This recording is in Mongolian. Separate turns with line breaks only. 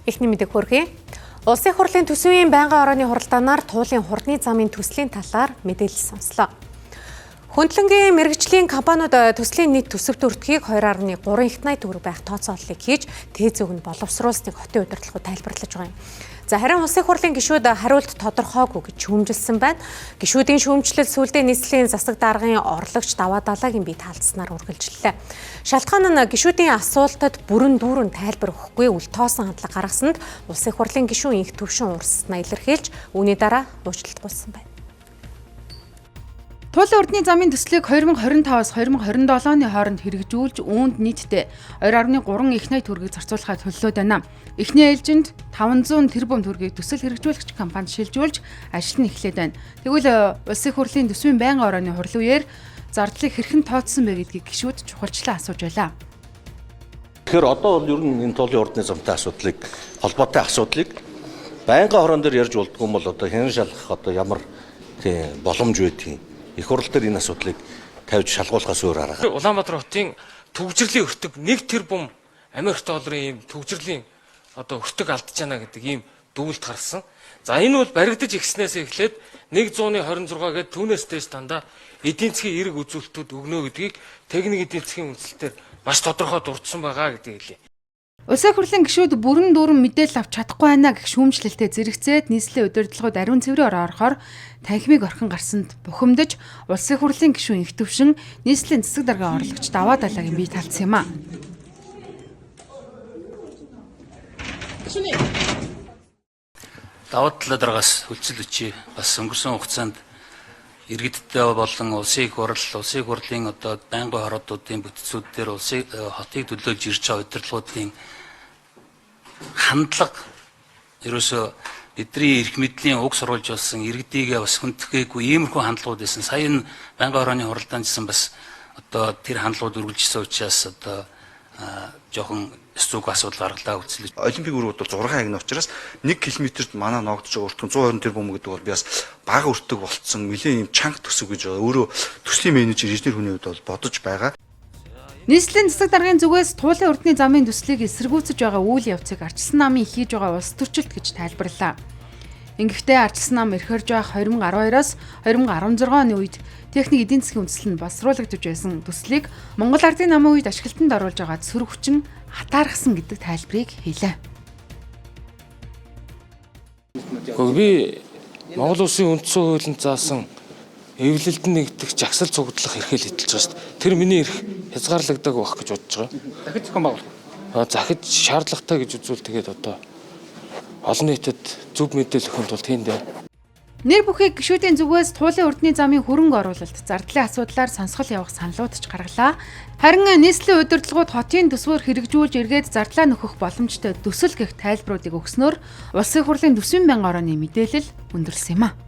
Эхний мэдээг хүргэе. Улсын хурлын төсвийн байнгын орооны хуралдаанаар туулын хурдны замын төслийн талаар мэдээлэл сонслоо. Хөндлөнгийн мэргэжлийн компаниуд төслийн нийт төсөвт өртгийг 2.3 их 80 төгрөг байх тооцооллыг хийж тээзүүг нь боловсруулсныг хотын удирдлагууд тайлбарлаж байгаа юм. За харин улсын хурлын гишүүд хариулт тодорхойгүй гэж шүүмжилсэн байна. Гишүүдийн шүүмжлэл сүүлдээ нийслэлийн засаг даргын орлогч даваа далаагийн бие таалцснаар үргэлжлэлээ. Шалтгаан нь гишүүдийн асуултад бүрэн дүүрэн тайлбар өгөхгүй үл тоосон хандлага гаргасанд улсын хурлын гишүүн их төвшин урсснаа илэрхийлж үүний дараа уучлалт гуйсан байна.
Туулын урдны замын төслийг 2025-аас 2027 оны хооронд хэрэгжүүлж үүнд нийтдээ 2.3 их 80 төгрөгийг зарцуулахаар төлөвлөд байна. Эхний ээлжинд 500 тэрбум төгрөгийг төсөл хэрэгжүүлэгч компанид шилжүүлж ажил нь эхлээд байна. Тэгвэл улсын хурлын төсвийн байнгын орооны хурлын үеэр зардлыг хэрхэн тооцсон бэ гэдгийг гишүүд чухалчлан асууж байлаа.
Тэгэхээр одоо бол ер нь энэ туулын урдны замтай асуудлыг холбоотой асуудлыг байнгын хороон дээр ярьж болдгоо юм бол одоо хэн шалгах одоо ямар тийм боломж байдгийг их хурл дээр энэ асуудлыг тавьж шалгуулахаас өөр арга.
Улаанбаатар хотын төгжрлийн өртөг 1 тэрбум Америк долларын ийм төгжрлийн одоо өртөг алдж байна гэдэг ийм дүүлд гарсан. За энэ бол баригдаж ирснээс эхлээд 126 гээд түүнээс дээш дандаа эдийн засгийн эрг үзүүлэлтүүд өгнө гэдгийг техник эдийн засгийн үндэслэлээр маш тодорхой дурдсан байгаа гэдгийг хэлье.
Улсын хурлын гишүүд бүрэн дүүрэн мэдээлэл авч чадахгүй байна гэх шүүмжлэлтэд зэрэгцээд нийслэлийн удирдлагууд ариун цэврээр орохоор танхимыг орхин гарсанд бухимдаж улсын хурлын гишүүн их төвшин нийслэлийн засаг даргын орлогч даваа далаагийн бие таалцсан юм а.
Даваа далаа дараагаас хөлцөл өчий бас өнгөрсөн хугацаанд иргэдтэй болон улсын хурлын одоо байнгын хоруудын бүтцүүд дээр хотыг төлөөлж ирж байгаа удирдлагуудын хандлага ерөөсөө бидний эрх мэдлийн уг сурвалж болсон иргэдийгээ бас хүнддэхгүй иймэрхүү хандлагууд байсан. Сая энэ байнгын хорооны хуралдаанд гэсэн бас одоо тэр хандлагууд үргэлжилсэн учраас одоо жоохон зүг асуудал гаргалаа үзлээ.
Олимпик өргөд бол 6 хагны учраас 1 км-т манай ногдож байгаа өртгөн 120 тэрбум гэдэг бол би бас бага өртөг болцсон нэлээд юм чанга төсөв гэж байгаа. Өөрөө төслийн менежер инженер хүний хувьд бол бодож байгаа.
Нийслэлийн засаг даргын зүгээс туулын урдны замын төслийг эсэргүүцэж байгаа үйл явцыг Ардчилсан намын хийж байгаа улс төрчлөлт гэж тайлбарлаа. Ингэхдээ Ардчилсан нам эрхэрж байх 2012-оос 2016 оны үед техник эдийн засгийн үндэслэл нь боловсруулагдж байсан төслийг Монгол Ардын намын үед ашиглалтанд оруулж байгаа цэрэг хүчин хатаархсан гэдэг тайлбарыг хэлээ.
Би Монгол улсын үндсэн хуулинд заасан эвлэлдэн нэгдэх жагсаал цугдлах эрхээ л эдэлж байгаа шүү дээ. Тэр миний эрх хязгаарлагдаг байх гэж бодож байгаа.
Дахид зохион байгуулах.
Захид шаардлагатай гэж үзвэл тэгээд одоо олон нийтэд зөв мэдээлэл өгөх тул тийм дээ.
Нэр бүхий гишүүдийн зүгээс туулын урдны замын хөрөнгө оруулалт зардлын асуудлаар сонсгол явах саналууд ч гаргалаа. Харин нийслэлийн удирдлагууд хотын төсвөөр хэрэгжүүлж эргээд зардлаа нөхөх боломжтой төсөл гэх тайлбаруудыг өгснөөр улсын хурлын төсвийн байнгын орооны мэдээлэл өндөрлсөн юм а.